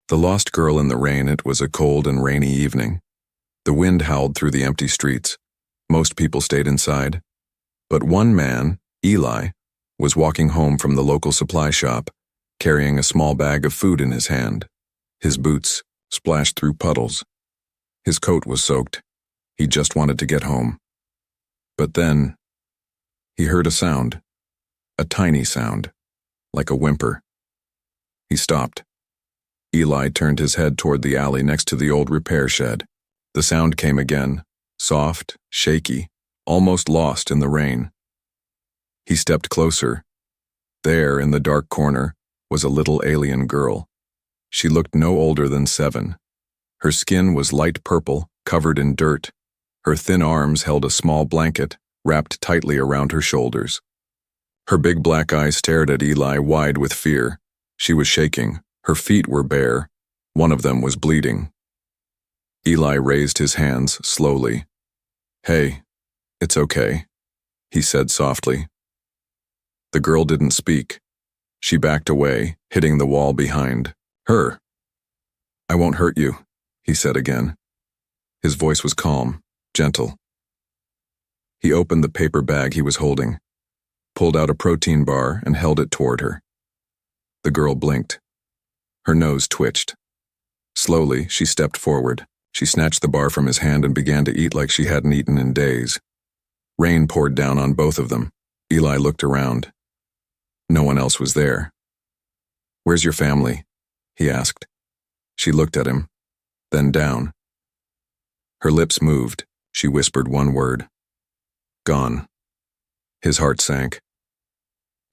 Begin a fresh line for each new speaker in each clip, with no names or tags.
The Lost Girl in the Rain. It was a cold and rainy evening. The wind howled through the empty streets. Most people stayed inside. But one man, Eli, was walking home from the local supply shop, carrying a small bag of food in his hand. His boots splashed through puddles. His coat was soaked. He just wanted to get home. But then, he heard a sound. A tiny sound, like a whimper. He stopped. Eli turned his head toward the alley next to the old repair shed. The sound came again, soft, shaky, almost lost in the rain. He stepped closer. There, in the dark corner, was a little alien girl. She looked no older than 7. Her skin was light purple, covered in dirt. Her thin arms held a small blanket, wrapped tightly around her shoulders. Her big black eyes stared at Eli, wide with fear. She was shaking. Her feet were bare. One of them was bleeding. Eli raised his hands slowly. "Hey, it's okay," he said softly. The girl didn't speak. She backed away, hitting the wall behind her. "I won't hurt you," he said again. His voice was calm, gentle. He opened the paper bag he was holding, pulled out a protein bar and held it toward her. The girl blinked. Her nose twitched. Slowly, she stepped forward. She snatched the bar from his hand and began to eat like she hadn't eaten in days. Rain poured down on both of them. Eli looked around. No one else was there. "Where's your family?" he asked. She looked at him, then down. Her lips moved. She whispered one word. "Gone." His heart sank.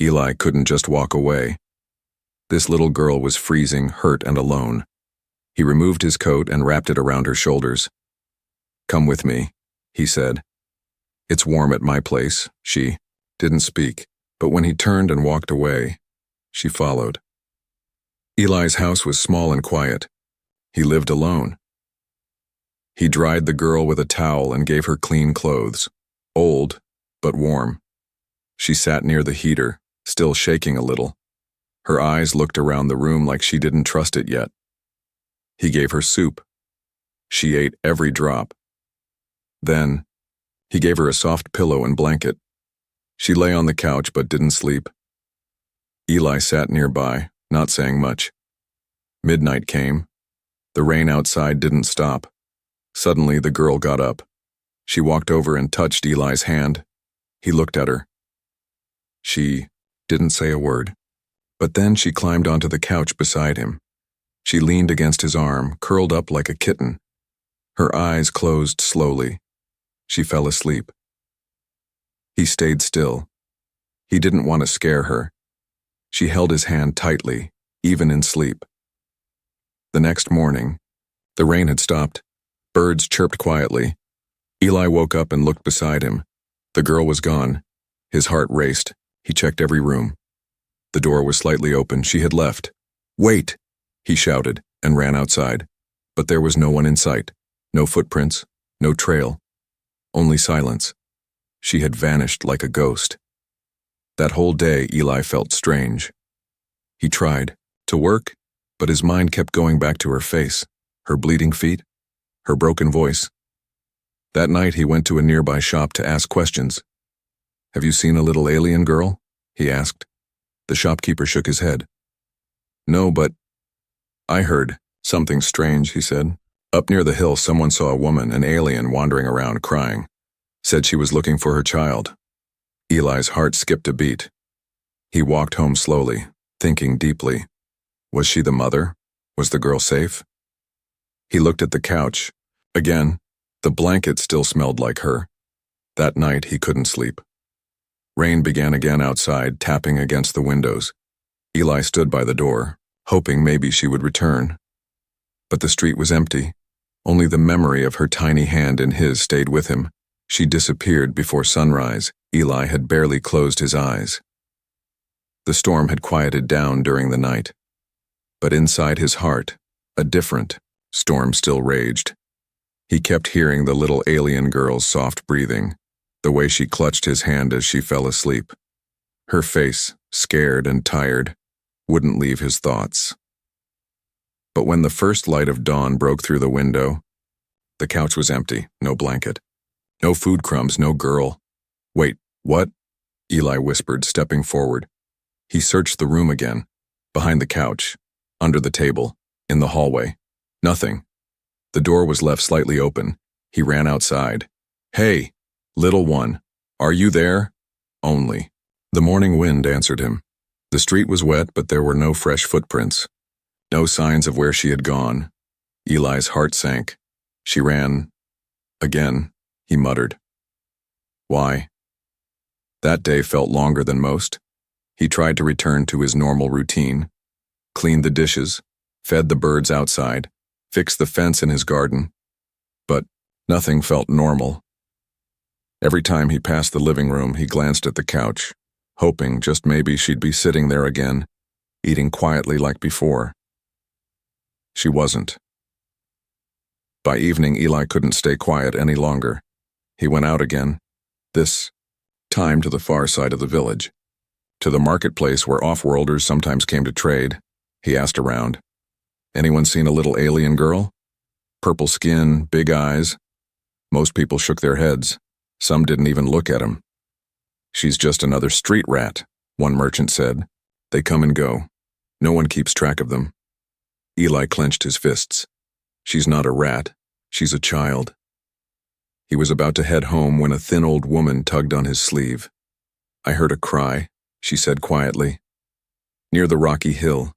Eli couldn't just walk away. This little girl was freezing, hurt, and alone. He removed his coat and wrapped it around her shoulders. "Come with me," he said. "It's warm at my place." She didn't speak, but when he turned and walked away, she followed. Eli's house was small and quiet. He lived alone. He dried the girl with a towel and gave her clean clothes, old but warm. She sat near the heater, still shaking a little. Her eyes looked around the room like she didn't trust it yet. He gave her soup. She ate every drop. Then, he gave her a soft pillow and blanket. She lay on the couch but didn't sleep. Eli sat nearby, not saying much. Midnight came. The rain outside didn't stop. Suddenly, the girl got up. She walked over and touched Eli's hand. He looked at her. She didn't say a word. But then she climbed onto the couch beside him. She leaned against his arm, curled up like a kitten. Her eyes closed slowly. She fell asleep. He stayed still. He didn't want to scare her. She held his hand tightly, even in sleep. The next morning, the rain had stopped. Birds chirped quietly. Eli woke up and looked beside him. The girl was gone. His heart raced. He checked every room. The door was slightly open. She had left. "Wait!" he shouted and ran outside. But there was no one in sight. No footprints, no trail. Only silence. She had vanished like a ghost. That whole day, Eli felt strange. He tried to work, but his mind kept going back to her face, her bleeding feet, her broken voice. That night, he went to a nearby shop to ask questions. "Have you seen a little alien girl?" he asked. The shopkeeper shook his head. "No, but I heard something strange," he said. "Up near the hill, someone saw a woman, an alien, wandering around crying. Said she was looking for her child." Eli's heart skipped a beat. He walked home slowly, thinking deeply. Was she the mother? Was the girl safe? He looked at the couch. Again, the blanket still smelled like her. That night, he couldn't sleep. Rain began again outside, tapping against the windows. Eli stood by the door, hoping maybe she would return. But the street was empty. Only the memory of her tiny hand in his stayed with him. She disappeared before sunrise. Eli had barely closed his eyes. The storm had quieted down during the night. But inside his heart, a different storm still raged. He kept hearing the little alien girl's soft breathing, the way she clutched his hand as she fell asleep. Her face, scared and tired, wouldn't leave his thoughts. But when the first light of dawn broke through the window, the couch was empty, no blanket. No food crumbs, no girl. Wait, what? Eli whispered, stepping forward. He searched the room again, behind the couch, under the table, in the hallway. Nothing. The door was left slightly open. He ran outside. Hey, little one, are you there? Only. The morning wind answered him. The street was wet, but there were no fresh footprints. No signs of where she had gone. Eli's heart sank. She ran. Again, he muttered. Why? That day felt longer than most. He tried to return to his normal routine. Cleaned the dishes, fed the birds outside, fixed the fence in his garden. But nothing felt normal. Every time he passed the living room, he glanced at the couch, hoping just maybe she'd be sitting there again, eating quietly like before. She wasn't. By evening, Eli couldn't stay quiet any longer. He went out again, this time to the far side of the village, to the marketplace where off-worlders sometimes came to trade. He asked around. Anyone seen a little alien girl? Purple skin, big eyes. Most people shook their heads. Some didn't even look at him. She's just another street rat, one merchant said. They come and go. No one keeps track of them. Eli clenched his fists. She's not a rat. She's a child. He was about to head home when a thin old woman tugged on his sleeve. I heard a cry, she said quietly. Near the rocky hill.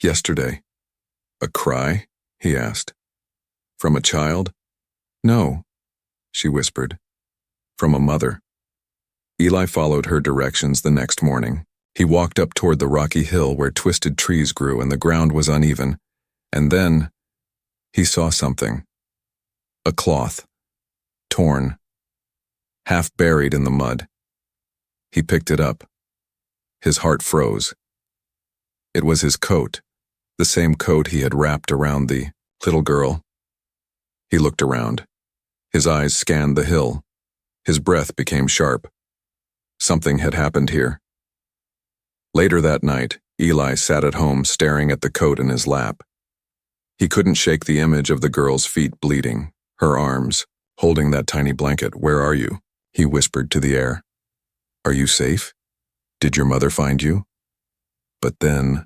Yesterday. A cry? He asked. From a child? No, she whispered. From a mother. Eli followed her directions the next morning. He walked up toward the rocky hill where twisted trees grew and the ground was uneven. And then he saw something. A cloth. Torn. Half buried in the mud. He picked it up. His heart froze. It was his coat, the same coat he had wrapped around the little girl. He looked around. His eyes scanned the hill. His breath became sharp. Something had happened here. Later that night, Eli sat at home staring at the coat in his lap. He couldn't shake the image of the girl's feet bleeding, her arms, holding that tiny blanket. Where are you? He whispered to the air. Are you safe? Did your mother find you? But then,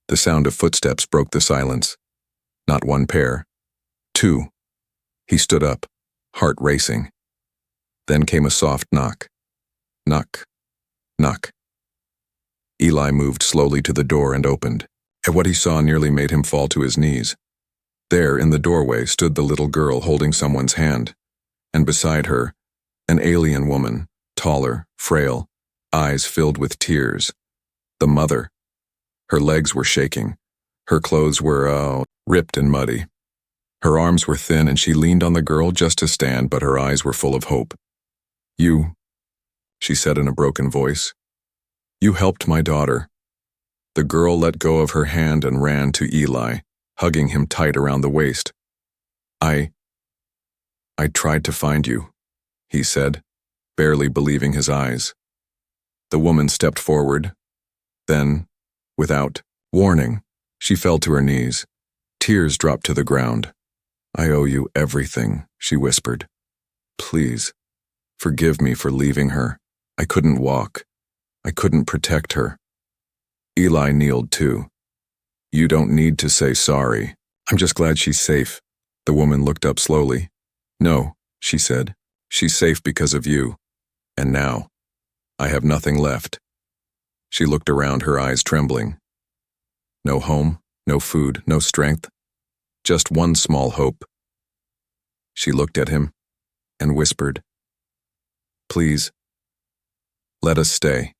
the sound of footsteps broke the silence. Not one pair. Two. He stood up, heart racing. Then came a soft knock. Knock. Knock. Eli moved slowly to the door and opened. And what he saw nearly made him fall to his knees. There, in the doorway, stood the little girl holding someone's hand, and beside her, an alien woman, taller, frail, eyes filled with tears. The mother. Her legs were shaking. Her clothes were, ripped and muddy. Her arms were thin and she leaned on the girl just to stand, but her eyes were full of hope. You, she said in a broken voice. You helped my daughter. The girl let go of her hand and ran to Eli, hugging him tight around the waist. I tried to find you, he said, barely believing his eyes. The woman stepped forward. Then, without warning, she fell to her knees. Tears dropped to the ground. I owe you everything, she whispered. Please, forgive me for leaving her. I couldn't walk. I couldn't protect her. Eli kneeled too. You don't need to say sorry. I'm just glad she's safe. The woman looked up slowly. No, she said. She's safe because of you. And now, I have nothing left. She looked around, her eyes trembling. No home, no food, no strength. Just one small hope. She looked at him and whispered, Please, let us stay.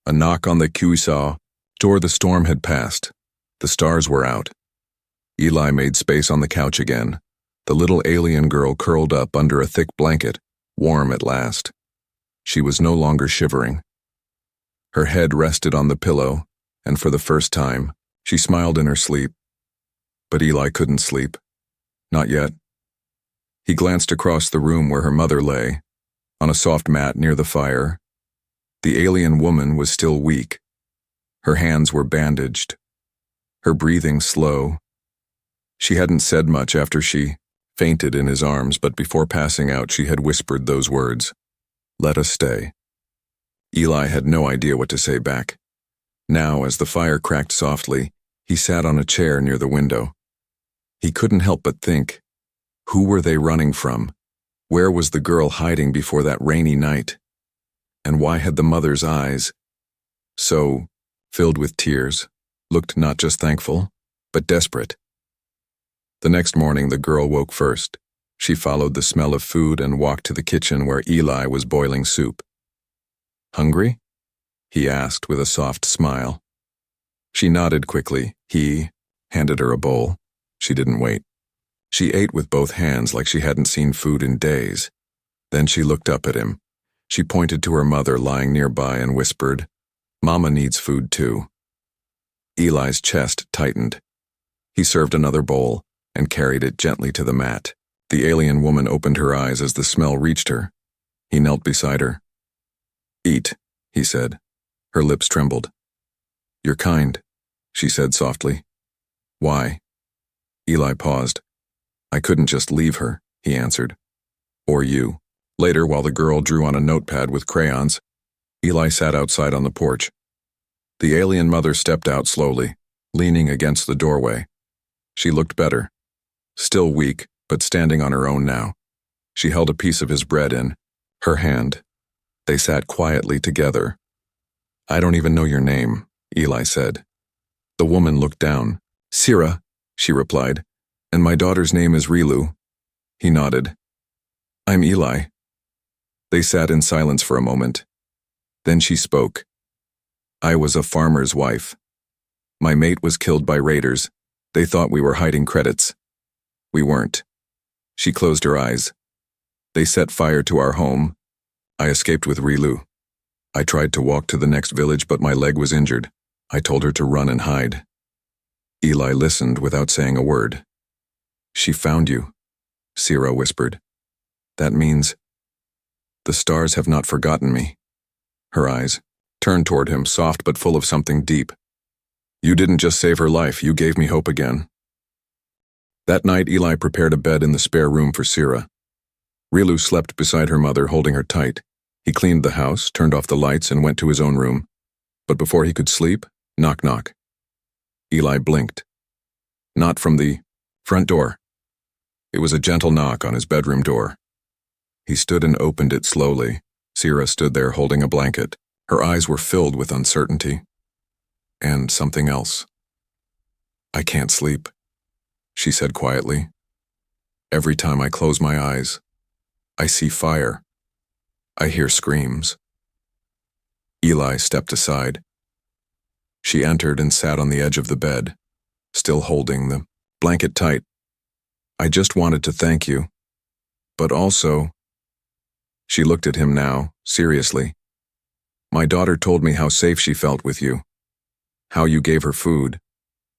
A knock on the QSA door. The storm had passed. The stars were out. Eli made space on the couch again. The little alien girl curled up under a thick blanket, warm at last. She was no longer shivering. Her head rested on the pillow, and for the first time, she smiled in her sleep. But Eli couldn't sleep. Not yet. He glanced across the room where her mother lay, on a soft mat near the fire. The alien woman was still weak. Her hands were bandaged. her breathing slow. She hadn't said much after she fainted in his arms, but before passing out she had whispered those words, "Let us stay." Eli had no idea what to say back. Now, as the fire cracked softly, he sat on a chair near the window. He couldn't help but think, who were they running from? Where was the girl hiding before that rainy night? And why had the mother's eyes, so filled with tears, looked not just thankful, but desperate? The next morning the girl woke first. She followed the smell of food and walked to the kitchen where Eli was boiling soup. "Hungry?" he asked with a soft smile. She nodded quickly. He handed her a bowl. She didn't wait. She ate with both hands like she hadn't seen food in days. Then she looked up at him. She pointed to her mother lying nearby and whispered, "Mama needs food too." Eli's chest tightened. He served another bowl and carried it gently to the mat. The alien woman opened her eyes as the smell reached her. He knelt beside her. "Eat," he said. Her lips trembled. "You're kind," she said softly. "Why?" Eli paused. "I couldn't just leave her," he answered. "Or you." Later, while the girl drew on a notepad with crayons, Eli sat outside on the porch. The alien mother stepped out slowly, leaning against the doorway. She looked better. Still weak, but standing on her own now. She held a piece of his bread in her hand. They sat quietly together. "I don't even know your name," Eli said. The woman looked down. "Sira," she replied, "and my daughter's name is Rilu." He nodded. "I'm Eli." They sat in silence for a moment. Then she spoke. "I was a farmer's wife. My mate was killed by raiders. They thought we were hiding credits. We weren't." She closed her eyes. "They set fire to our home. I escaped with Rilu. I tried to walk to the next village, but my leg was injured. I told her to run and hide." Eli listened without saying a word. "She found you," Sira whispered. "That means the stars have not forgotten me." Her eyes turned toward him, soft but full of something deep. "You didn't just save her life, you gave me hope again." That night, Eli prepared a bed in the spare room for Sira. Rilu slept beside her mother, holding her tight. He cleaned the house, turned off the lights, and went to his own room. But before he could sleep, knock knock. Eli blinked. Not from the front door. It was a gentle knock on his bedroom door. He stood and opened it slowly. Sira stood there holding a blanket. Her eyes were filled with uncertainty. And something else. "I can't sleep," she said quietly. "Every time I close my eyes, I see fire. I hear screams." Eli stepped aside. She entered and sat on the edge of the bed, still holding the blanket tight. "I just wanted to thank you. But also," she looked at him now, seriously, "my daughter told me how safe she felt with you. How you gave her food,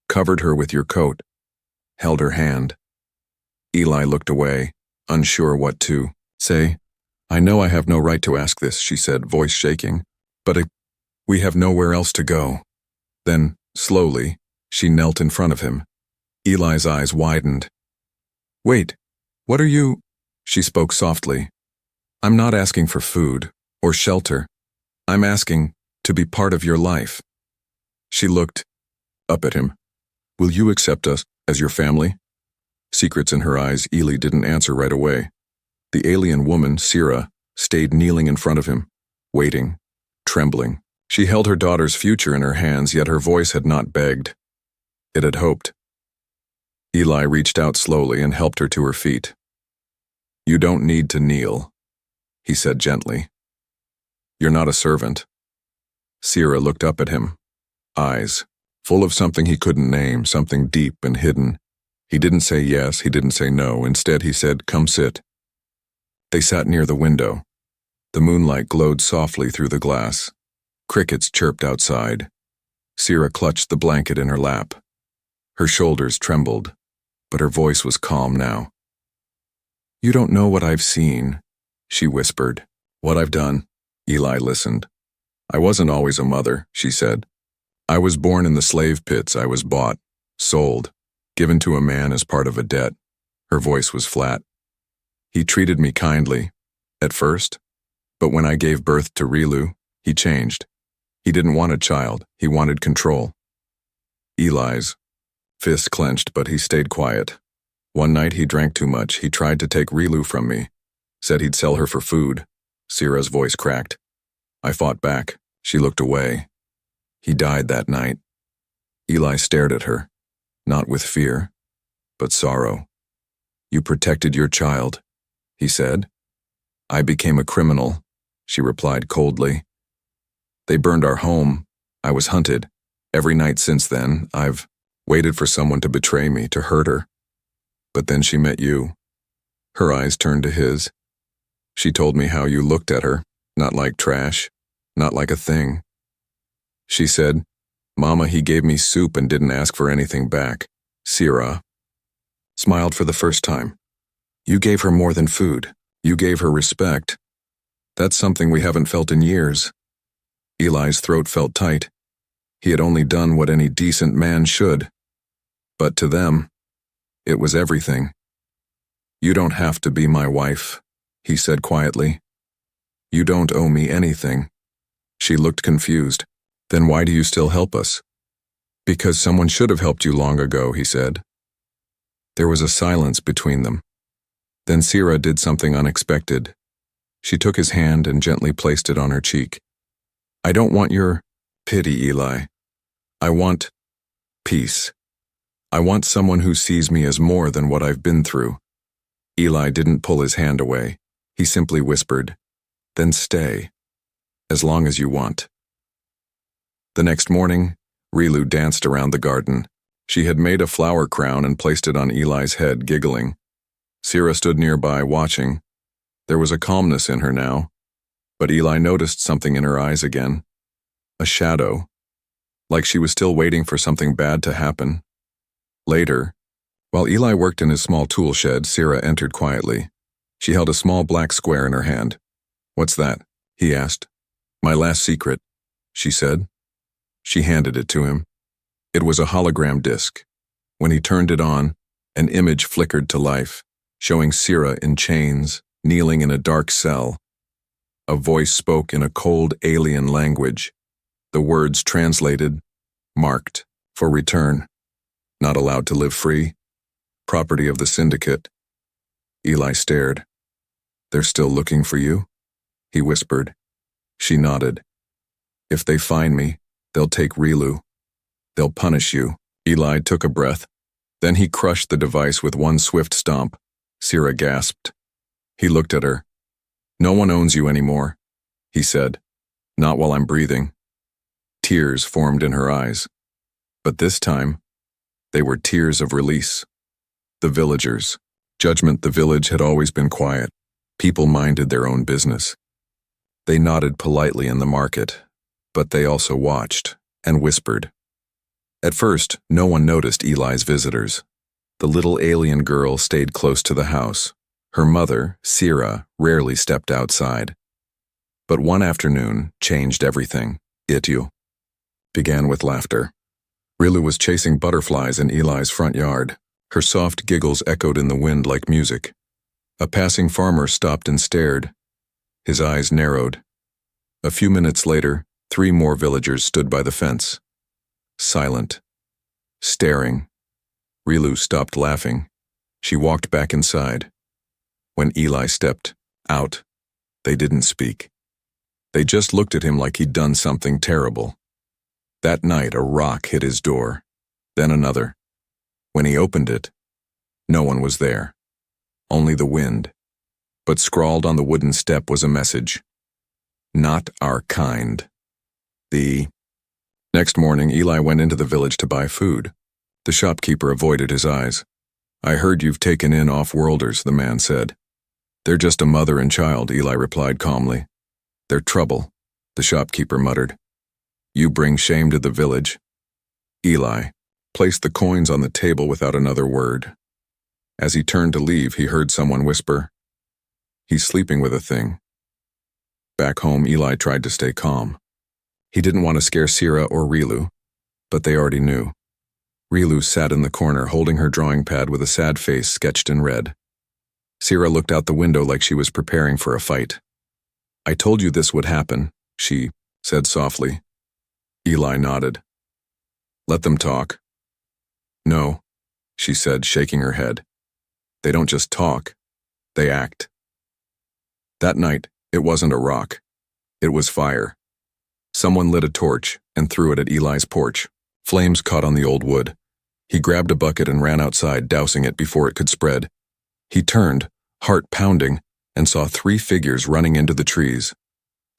covered her with your coat, held her hand." Eli looked away, unsure what to say. "I know I have no right to ask this," she said, voice shaking, "but we have nowhere else to go." Then, slowly, she knelt in front of him. Eli's eyes widened. "Wait, what are you?" She spoke softly. "I'm not asking for food or shelter. I'm asking to be part of your life." She looked up at him. "Will you accept us as your family?" Secrets in her eyes, Eli didn't answer right away. The alien woman, Sira, stayed kneeling in front of him, waiting, trembling. She held her daughter's future in her hands, yet her voice had not begged. It had hoped. Eli reached out slowly and helped her to her feet. "You don't need to kneel," he said gently. "You're not a servant." Sira looked up at him, eyes full of something he couldn't name, something deep and hidden. He didn't say yes, he didn't say no. Instead, he said, "Come sit." They sat near the window. The moonlight glowed softly through the glass. Crickets chirped outside. Sira clutched the blanket in her lap. Her shoulders trembled, but her voice was calm now. "You don't know what I've seen," she whispered. "What I've done." Eli listened. "I wasn't always a mother," she said. "I was born in the slave pits. I was bought. Sold. Given to a man as part of a debt. Her voice was flat. He treated me kindly, at first, but when I gave birth to Rilu, he changed. He didn't want a child, he wanted control. Eli's fists clenched, but he stayed quiet. One night he drank too much. He tried to take Rilu from me. Said he'd sell her for food. Sierra's voice cracked. I fought back. She looked away. He died that night. Eli stared at her, not with fear, but sorrow. You protected your child, he said. I became a criminal, she replied coldly. They burned our home. I was hunted. Every night since then, I've waited for someone to betray me, to hurt her. But then she met you. Her eyes turned to his. She told me how you looked at her, not like trash, not like a thing. She said, Mama, he gave me soup and didn't ask for anything back. Sierra smiled for the first time. You gave her more than food. You gave her respect. That's something we haven't felt in years. Eli's throat felt tight. He had only done what any decent man should. But to them, it was everything. You don't have to be my wife, he said quietly. You don't owe me anything. She looked confused. Then why do you still help us? Because someone should have helped you long ago, he said. There was a silence between them. Then Sierra did something unexpected. She took his hand and gently placed it on her cheek. I don't want your pity, Eli. I want peace. I want someone who sees me as more than what I've been through. Eli didn't pull his hand away. He simply whispered, Then stay, as long as you want. The next morning, Rilu danced around the garden. She had made a flower crown and placed it on Eli's head, giggling. Sierra stood nearby, watching. There was a calmness in her now, but Eli noticed something in her eyes again. A shadow, like she was still waiting for something bad to happen. Later, while Eli worked in his small tool shed, Sierra entered quietly. She held a small black square in her hand. What's that? He asked. My last secret, she said. She handed it to him. It was a hologram disc. When he turned it on, an image flickered to life, showing Sierra in chains, kneeling in a dark cell. A voice spoke in a cold alien language. The words translated, marked, for return. Not allowed to live free. Property of the syndicate. Eli stared. They're still looking for you? He whispered. She nodded. If they find me, they'll take Rilu. They'll punish you. Eli took a breath. Then he crushed the device with one swift stomp. Sierra gasped. He looked at her. No one owns you anymore, he said. Not while I'm breathing. Tears formed in her eyes. But this time, they were tears of release. The villagers. Judgment. The village had always been quiet. People minded their own business. They nodded politely in the market, but they also watched and whispered. At first, no one noticed Eli's visitors. The little alien girl stayed close to the house. Her mother, Sierra, rarely stepped outside. But one afternoon changed everything. Itu began with laughter. Rilu was chasing butterflies in Eli's front yard. Her soft giggles echoed in the wind like music. A passing farmer stopped and stared. His eyes narrowed. A few minutes later, 3 more villagers stood by the fence. Silent. Staring. Rilu stopped laughing. She walked back inside. When Eli stepped out, they didn't speak. They just looked at him like he'd done something terrible. That night, a rock hit his door. Then another. When he opened it, no one was there. Only the wind. But scrawled on the wooden step was a message. Not our kind. The next morning, Eli went into the village to buy food. The shopkeeper avoided his eyes. I heard you've taken in off-worlders, the man said. They're just a mother and child, Eli replied calmly. They're trouble, the shopkeeper muttered. You bring shame to the village. Eli placed the coins on the table without another word. As he turned to leave, he heard someone whisper, He's sleeping with a thing. Back home, Eli tried to stay calm. He didn't want to scare Sierra or Rilu, but they already knew. Rilu sat in the corner holding her drawing pad with a sad face sketched in red. Sierra looked out the window like she was preparing for a fight. "I told you this would happen," she said softly. Eli nodded. "Let them talk." "No," she said, shaking her head. "They don't just talk, they act." That night, it wasn't a rock. It was fire. Someone lit a torch and threw it at Eli's porch. Flames caught on the old wood. He grabbed a bucket and ran outside, dousing it before it could spread. He turned, heart pounding, and saw 3 figures running into the trees.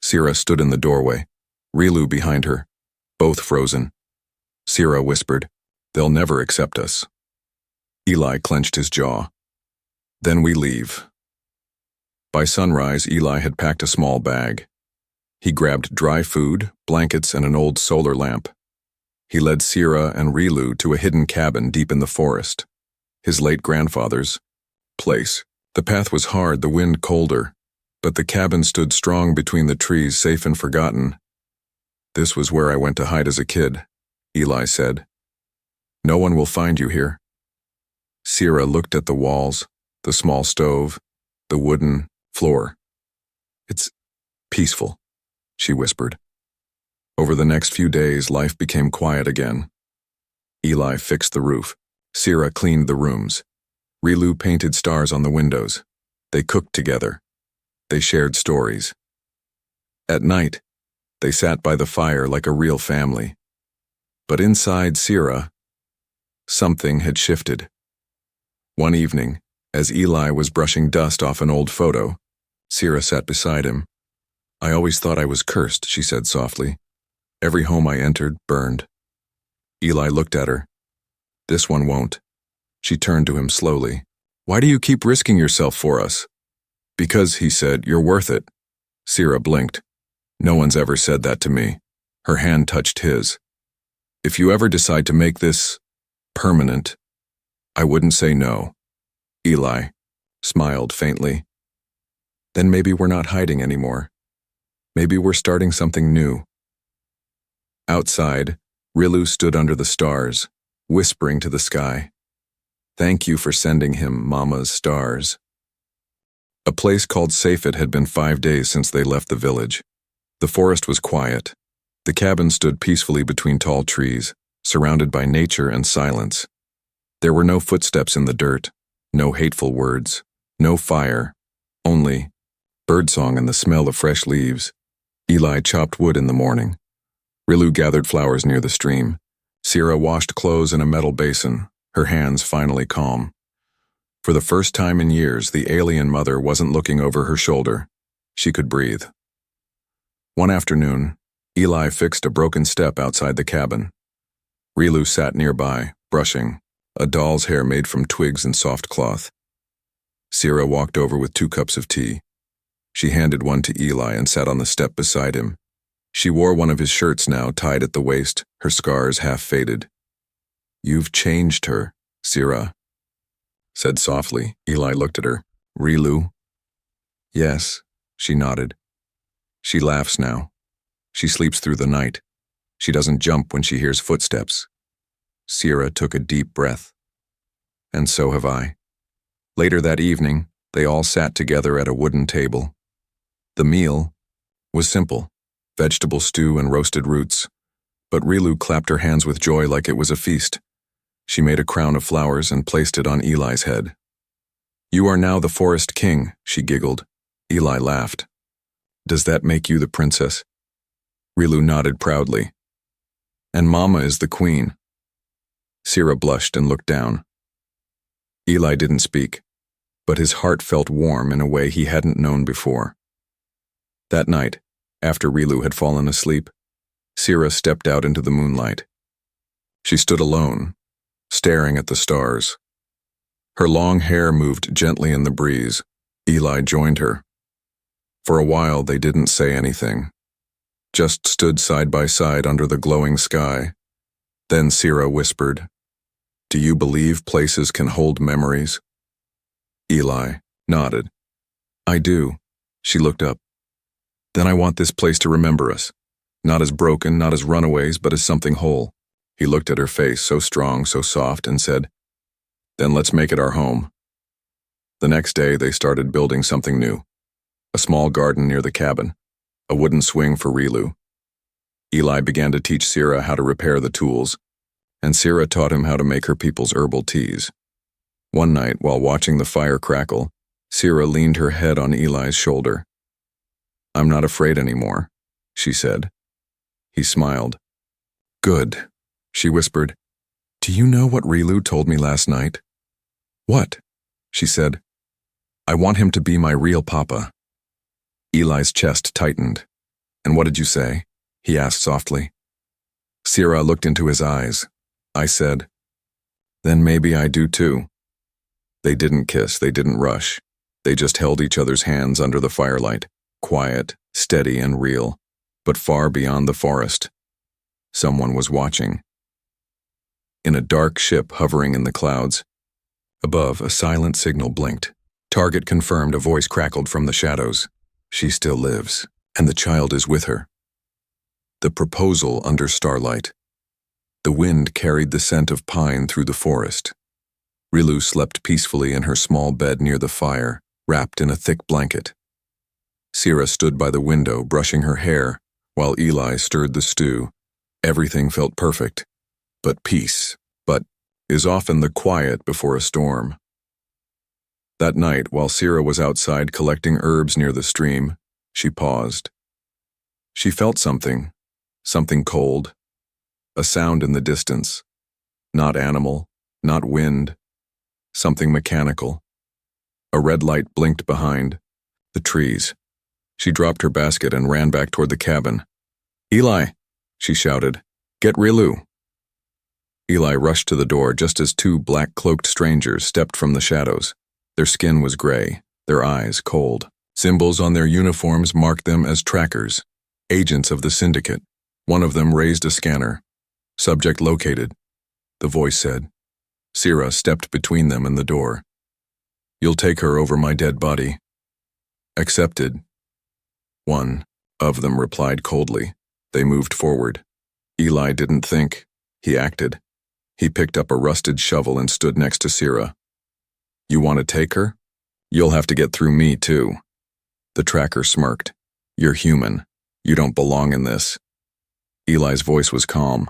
Sierra stood in the doorway, Rilu behind her, both frozen. Sierra whispered, "They'll never accept us." Eli clenched his jaw. "Then we leave." By sunrise, Eli had packed a small bag. He grabbed dry food, blankets, and an old solar lamp. He led Sierra and Rilu to a hidden cabin deep in the forest, his late grandfather's place. The path was hard, the wind colder, but the cabin stood strong between the trees, safe and forgotten. "This was where I went to hide as a kid," Eli said. "No one will find you here." Sierra looked at the walls, the small stove, the wooden floor. "It's peaceful," she whispered. Over the next few days, life became quiet again. Eli fixed the roof. Sierra cleaned the rooms. Rilu painted stars on the windows. They cooked together. They shared stories. At night, they sat by the fire like a real family. But inside Sierra, something had shifted. One evening, as Eli was brushing dust off an old photo, Sierra sat beside him. "I always thought I was cursed," she said softly. "Every home I entered burned." Eli looked at her. "This one won't." She turned to him slowly. "Why do you keep risking yourself for us?" "Because," he said, "you're worth it." Sierra blinked. "No one's ever said that to me." Her hand touched his. "If you ever decide to make this permanent, I wouldn't say no." Eli smiled faintly. "Then maybe we're not hiding anymore. Maybe we're starting something new." Outside, Rilu stood under the stars, whispering to the sky, "Thank you for sending him Mama's stars." A place called Safet had been 5 days since they left the village. The forest was quiet. The cabin stood peacefully between tall trees, surrounded by nature and silence. There were no footsteps in the dirt, no hateful words, no fire, only birdsong and the smell of fresh leaves. Eli chopped wood in the morning. Rilu gathered flowers near the stream. Sierra washed clothes in a metal basin, her hands finally calm. For the first time in years, the alien mother wasn't looking over her shoulder. She could breathe. One afternoon, Eli fixed a broken step outside the cabin. Rilu sat nearby, brushing, a doll's hair made from twigs and soft cloth. Sierra walked over with 2 cups of tea. She handed one to Eli and sat on the step beside him. She wore one of his shirts now, tied at the waist, her scars half faded. "You've changed her," Sierra said softly. Eli looked at her. "Rilu?" "Yes," she nodded. "She laughs now. She sleeps through the night. She doesn't jump when she hears footsteps." Sierra took a deep breath. "And so have I." Later that evening, they all sat together at a wooden table. The meal was simple, vegetable stew and roasted roots, but Rilu clapped her hands with joy like it was a feast. She made a crown of flowers and placed it on Eli's head. "You are now the forest king," she giggled. Eli laughed. "Does that make you the princess?" Rilu nodded proudly. "And Mama is the queen." Sierra blushed and looked down. Eli didn't speak, but his heart felt warm in a way he hadn't known before. That night, after Rilu had fallen asleep, Sierra stepped out into the moonlight. She stood alone, staring at the stars. Her long hair moved gently in the breeze. Eli joined her. For a while, they didn't say anything, just stood side by side under the glowing sky. Then Sierra whispered, "Do you believe places can hold memories?" Eli nodded. "I do." She looked up. "Then I want this place to remember us, not as broken, not as runaways, but as something whole." He looked at her face, so strong, so soft, and said, "Then let's make it our home." The next day, they started building something new. A small garden near the cabin, a wooden swing for Rilu. Eli began to teach Sira how to repair the tools, and Sira taught him how to make her people's herbal teas. One night, while watching the fire crackle, Sira leaned her head on Eli's shoulder. "I'm not afraid anymore," she said. He smiled. "Good," she whispered. "Do you know what Rilu told me last night?" "What?" she said. "I want him to be my real papa." Eli's chest tightened. "And what did you say?" he asked softly. Sira looked into his eyes. "I said, then maybe I do too." They didn't kiss, they didn't rush. They just held each other's hands under the firelight, quiet, steady, and real, but far beyond the forest. Someone was watching. In a dark ship hovering in the clouds, above, a silent signal blinked. Target confirmed, a voice crackled from the shadows. "She still lives, and the child is with her." The proposal under starlight. The wind carried the scent of pine through the forest. Rilu slept peacefully in her small bed near the fire, wrapped in a thick blanket. Sira stood by the window, brushing her hair, while Eli stirred the stew. Everything felt perfect. But peace, is often the quiet before a storm. That night, while Sira was outside collecting herbs near the stream, she paused. She felt something cold, a sound in the distance, not animal, not wind, something mechanical. A red light blinked behind the trees. She dropped her basket and ran back toward the cabin. "Eli," she shouted, "get Rilu." Eli rushed to the door just as two black-cloaked strangers stepped from the shadows. Their skin was gray, their eyes cold. Symbols on their uniforms marked them as trackers, agents of the syndicate. One of them raised a scanner. "Subject located," the voice said. Sira stepped between them and the door. "You'll take her over my dead body." "Accepted." One of them replied coldly. They moved forward. Eli didn't think, he acted. He picked up a rusted shovel and stood next to Sira. "You want to take her? You'll have to get through me, too." The tracker smirked. "You're human. You don't belong in this." Eli's voice was calm.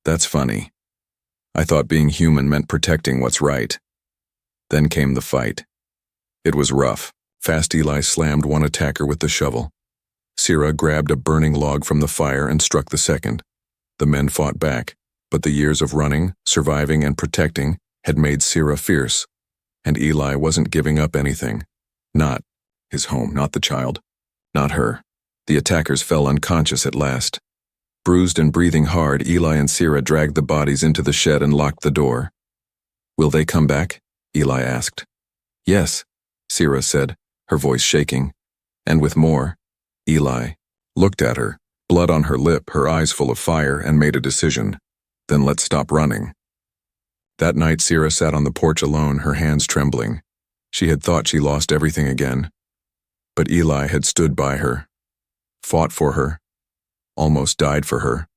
"That's funny. I thought being human meant protecting what's right." Then came the fight. It was rough. Fast Eli slammed one attacker with the shovel. Sira grabbed a burning log from the fire and struck the second. The men fought back, but the years of running, surviving, and protecting had made Sira fierce, and Eli wasn't giving up anything. Not his home, not the child, not her. The attackers fell unconscious at last. Bruised and breathing hard, Eli and Sira dragged the bodies into the shed and locked the door. "Will they come back?" Eli asked. "Yes," Sira said, her voice shaking. "And with more." Eli looked at her, blood on her lip, her eyes full of fire, and made a decision. "Then let's stop running." That night, Sira sat on the porch alone, her hands trembling. She had thought she lost everything again. But Eli had stood by her, fought for her, almost died for her.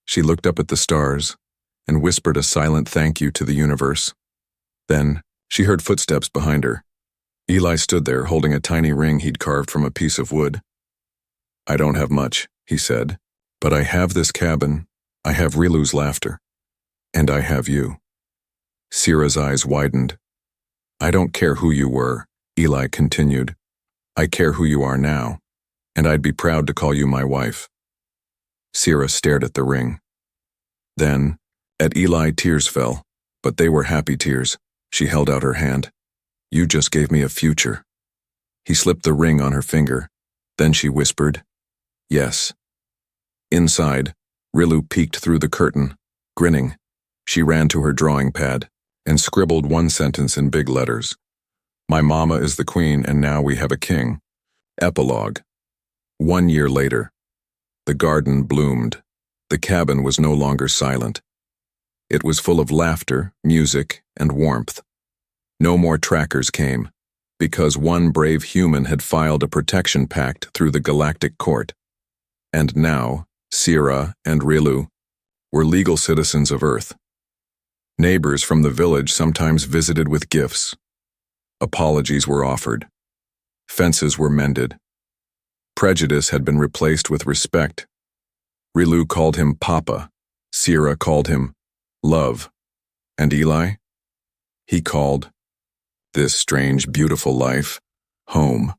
She looked up at the stars and whispered a silent thank you to the universe. Then, she heard footsteps behind her. Eli stood there, holding a tiny ring he'd carved from a piece of wood. "I don't have much," he said, "but I have this cabin, I have Rilu's laughter, and I have you." Sira's eyes widened. "I don't care who you were," Eli continued. "I care who you are now, and I'd be proud to call you my wife." Sira stared at the ring. Then, at Eli, tears fell, but they were happy tears. She held out her hand. "You just gave me a future." He slipped the ring on her finger. Then she whispered, "Yes." Inside, Rilu peeked through the curtain, grinning. She ran to her drawing pad and scribbled one sentence in big letters. "My mama is the queen, and now we have a king." Epilogue. 1 year later. The garden bloomed. The cabin was no longer silent. It was full of laughter, music, and warmth. No more trackers came, because one brave human had filed a protection pact through the galactic court. And now, Sira and Rilu, were legal citizens of Earth. Neighbors from the village sometimes visited with gifts. Apologies were offered. Fences were mended. Prejudice had been replaced with respect. Rilu called him Papa. Sierra called him Love. And Eli? He called this strange, beautiful life home.